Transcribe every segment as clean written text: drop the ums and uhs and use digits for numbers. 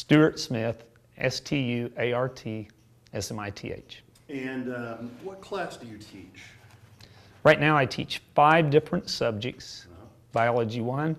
Stuart Smith, Stuart Smith. And what class do you teach? Right now I teach 5 different subjects: Biology 1,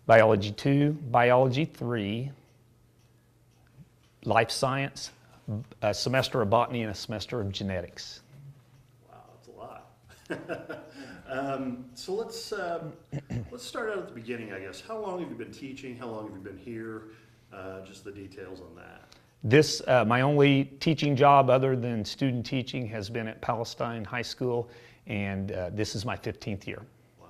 Biology 2, Biology 3, Life Science, a semester of Botany, and a semester of Genetics. Wow, that's a lot. So let's start out at the beginning, I guess. How long have you been teaching? How long have you been here? Just the details on that. This, my only teaching job other than student teaching has been at Palestine High School, and this is my 15th year. Wow.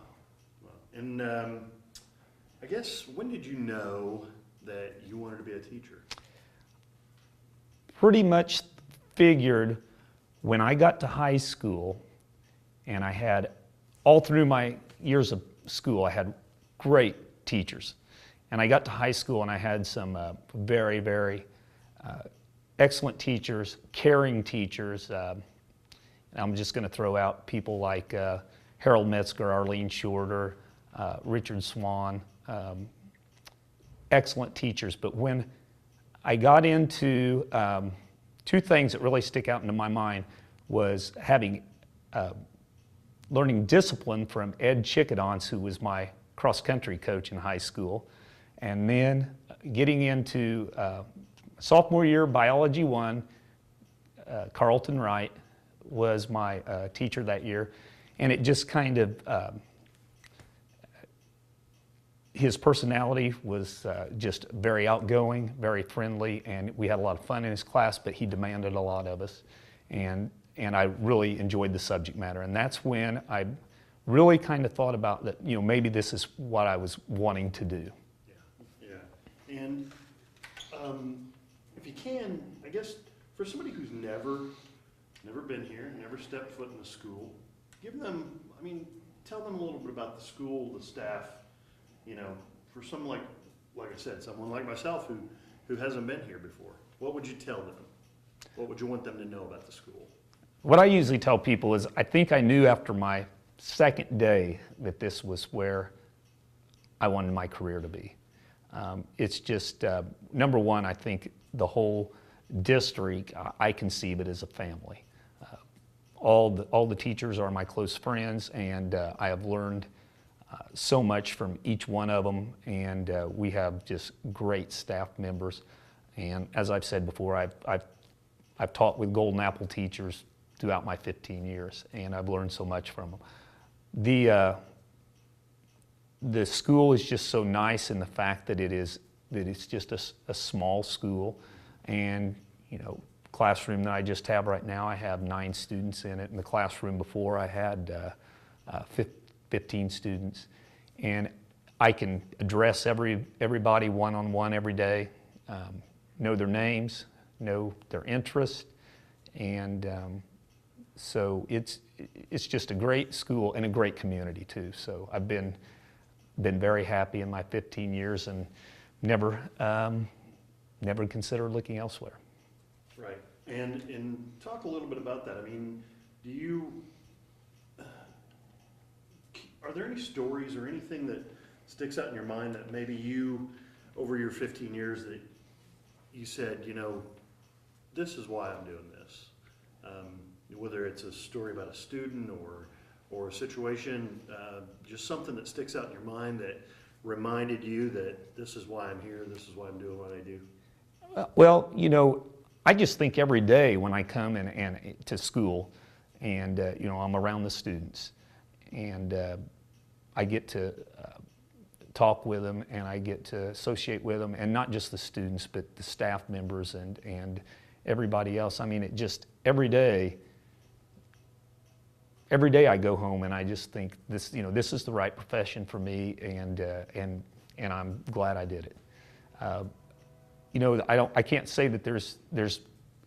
Wow. And I guess, when did you know that you wanted to be a teacher? Pretty much figured when I got to high school, and I had, all through my years of school, I had great teachers. And I got to high school and I had some very, very excellent teachers, caring teachers. I'm just going to throw out people like Harold Metzger, Arlene Shorter, Richard Swan, excellent teachers. But when I got into 2 things that really stick out into my mind was having learning discipline from Ed Chickadons, who was my cross-country coach in high school, and then getting into sophomore year, Biology 1, Carlton Wright was my teacher that year, and it just kind of, his personality was just very outgoing, very friendly, and we had a lot of fun in his class, but he demanded a lot of us, and I really enjoyed the subject matter. And that's when I really kind of thought about that, you know, maybe this is what I was wanting to do. Yeah. And if you can, I guess, for somebody who's never been here, never stepped foot in the school, give them, I mean, tell them a little bit about the school, the staff, you know, for someone like I said, someone like myself who hasn't been here before. What would you tell them? What would you want them to know about the school? What I usually tell people is I think I knew after my second day that this was where I wanted my career to be. It's just, number one, I think the whole district, I conceive it as a family. All the teachers are my close friends, and I have learned so much from each one of them, and we have just great staff members. And as I've said before, I've taught with Golden Apple teachers throughout my 15 years, and I've learned so much from them. The school is just so nice in the fact that it's just a small school, and you know, classroom that I just have right now, I have 9 students in it. In the classroom before, I had 15 students, and I can address everybody one-on-one every day, know their names, know their interests, and so it's just a great school and a great community too. So I've been very happy in my 15 years and never considered looking elsewhere. Right, and talk a little bit about that. I mean, are there any stories or anything that sticks out in your mind that maybe you, over your 15 years, that you said, you know, this is why I'm doing this? Whether it's a story about a student or a situation, just something that sticks out in your mind that reminded you that this is why I'm here, this is why I'm doing what I do? Well, you know, I just think every day when I come and to school, and you know, I'm around the students, and I get to talk with them, and I get to associate with them, and not just the students, but the staff members and everybody else. I mean, it just every day I go home and I just think this, you know, this is the right profession for me, and I'm glad I did it. You know, I can't say that there's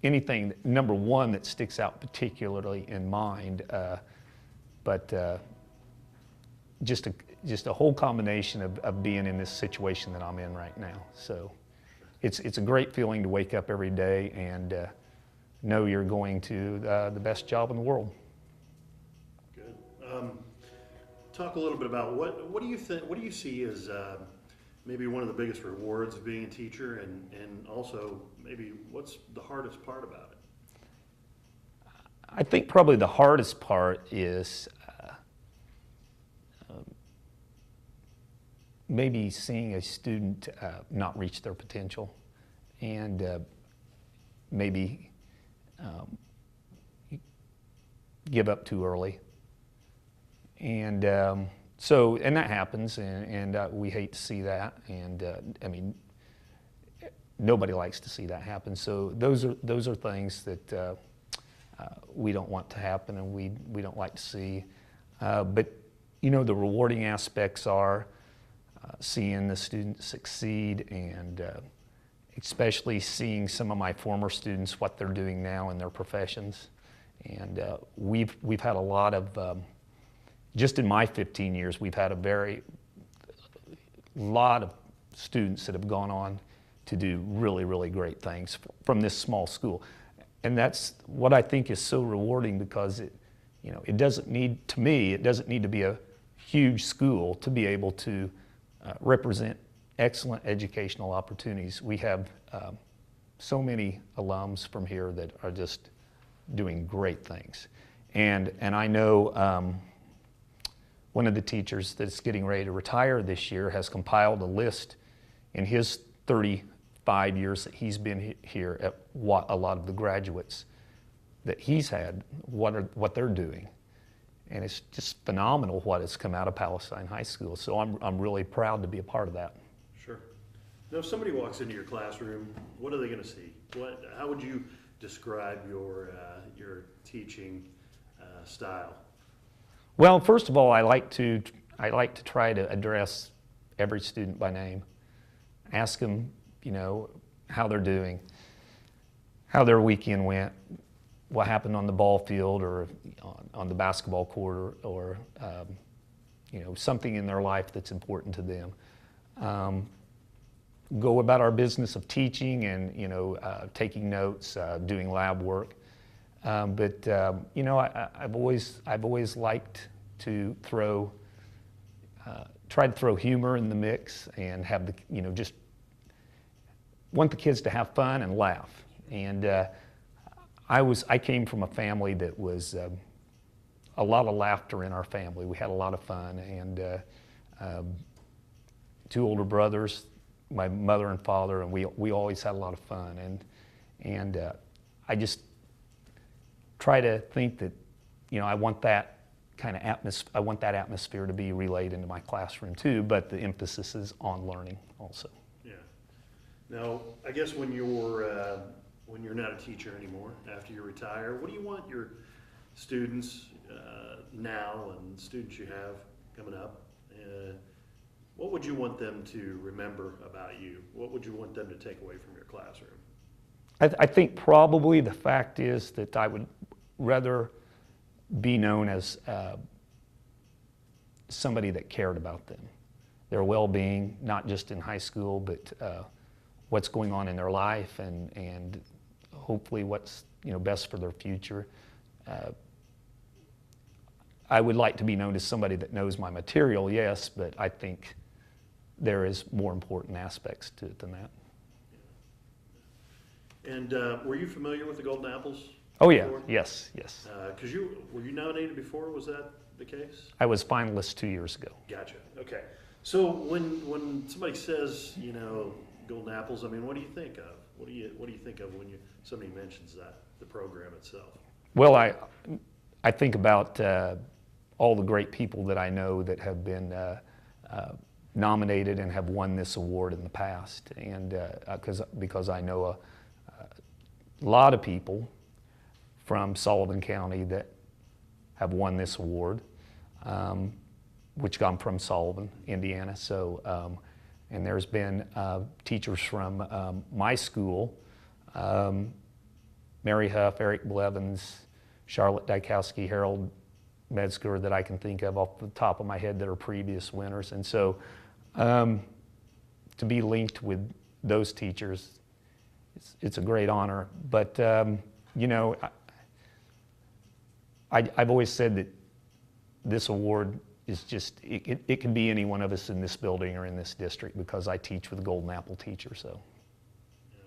anything, number one, that sticks out particularly in mind, but just a whole combination of being in this situation that I'm in right now. So it's a great feeling to wake up every day and know you're going to the best job in the world. Good. Talk a little bit about what do you think? What do you see as maybe one of the biggest rewards of being a teacher, and also maybe what's the hardest part about it? I think probably the hardest part is maybe seeing a student not reach their potential, and maybe give up too early. And and that happens, and we hate to see that, and I mean, nobody likes to see that happen. So those are things that we don't want to happen, and we don't like to see. But you know, the rewarding aspects are seeing the students succeed, and especially seeing some of my former students, what they're doing now in their professions. And we've had a lot of, just in my 15 years, we've had a lot of students that have gone on to do really, really great things from this small school. And that's what I think is so rewarding, because it doesn't need, to me, it doesn't need to be a huge school to be able to represent excellent educational opportunities. We have so many alums from here that are just doing great things. And I know one of the teachers that's getting ready to retire this year has compiled a list in his 35 years that he's been here at what a lot of the graduates that he's had, what they're doing. And it's just phenomenal what has come out of Palestine High School. So I'm really proud to be a part of that. Sure. Now, if somebody walks into your classroom, what are they going to see? How would you describe your teaching style? Well, first of all, I like to try to address every student by name. Ask them, how they're doing, how their weekend went, what happened on the ball field or on the basketball court, or something in their life that's important to them. Go about our business of teaching and taking notes, doing lab work. But I've always liked to try to throw humor in the mix, and have just want the kids to have fun and laugh. And I came from a family that was a lot of laughter in our family. We had a lot of fun, and two older brothers, my mother and father, and we always had a lot of fun. And I just try to think that I want that kind of atmosphere. I want that atmosphere to be relayed into my classroom too. But the emphasis is on learning also. Yeah. Now, I guess when you're not a teacher anymore, after you retire, what do you want your students now, and students you have coming up, what would you want them to remember about you? What would you want them to take away from your classroom? I think probably the fact is that I would rather be known as somebody that cared about them, their well-being, not just in high school, but what's going on in their life, and hopefully what's best for their future. I would like to be known as somebody that knows my material, yes, but I think there is more important aspects to it than that. And were you familiar with the Golden Apples? Oh yeah, before? yes. Because were you nominated before? Was that the case? I was finalist 2 years ago. Gotcha. Okay. So when somebody says Golden Apples, I mean, what do you think of? What do you think of when somebody mentions the program itself? Well, I think about all the great people that I know that have been nominated and have won this award in the past, and because I know a lot of people from Sullivan County that have won this award, which I'm from Sullivan, Indiana. So, and there's been teachers from my school, Mary Huff, Eric Blevins, Charlotte Dykowski, Harold Metzger, that I can think of off the top of my head that are previous winners. And so to be linked with those teachers, it's a great honor. But I've always said that this award is just, it can be any one of us in this building or in this district, because I teach with the Golden Apple teacher, so. Yeah,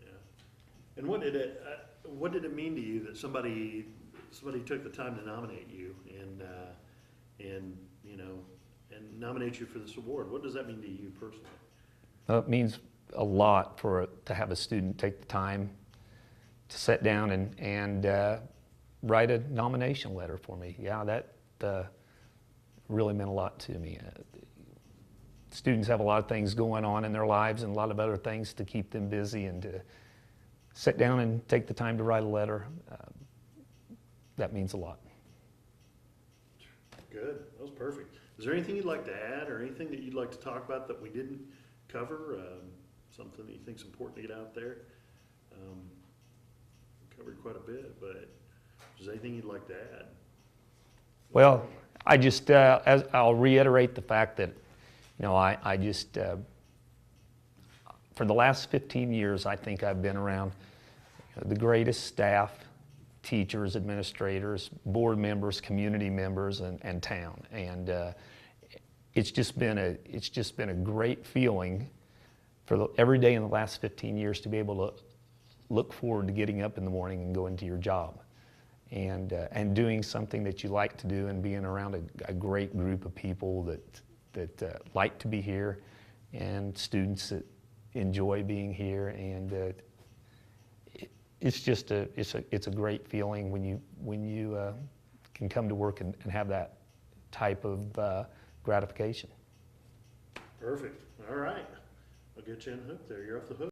yeah. And what did it mean to you that somebody took the time to nominate you and you know, and nominate you for this award? What does that mean to you personally? It means a lot to have a student take the time to sit down and write a nomination letter for me. Yeah, that really meant a lot to me. Students have a lot of things going on in their lives and a lot of other things to keep them busy, and to sit down and take the time to write a letter, that means a lot. Good, that was perfect. Is there anything you'd like to add, or anything that you'd like to talk about that we didn't cover? Something that you think is important to get out there? We covered quite a bit, but is there anything you'd like to add? Well, I just, I'll reiterate the fact that, you know, I just, for the last 15 years, I think I've been around the greatest staff, teachers, administrators, board members, community members, and town. And it's just been a great feeling for every day in the last 15 years to be able to look forward to getting up in the morning and going to your job, and doing something that you like to do, and being around a great group of people that like to be here, and students that enjoy being here. And it's just it's a great feeling when you can come to work and have that type of gratification. Perfect. All right. I'll get you unhooked there. You're off the hook.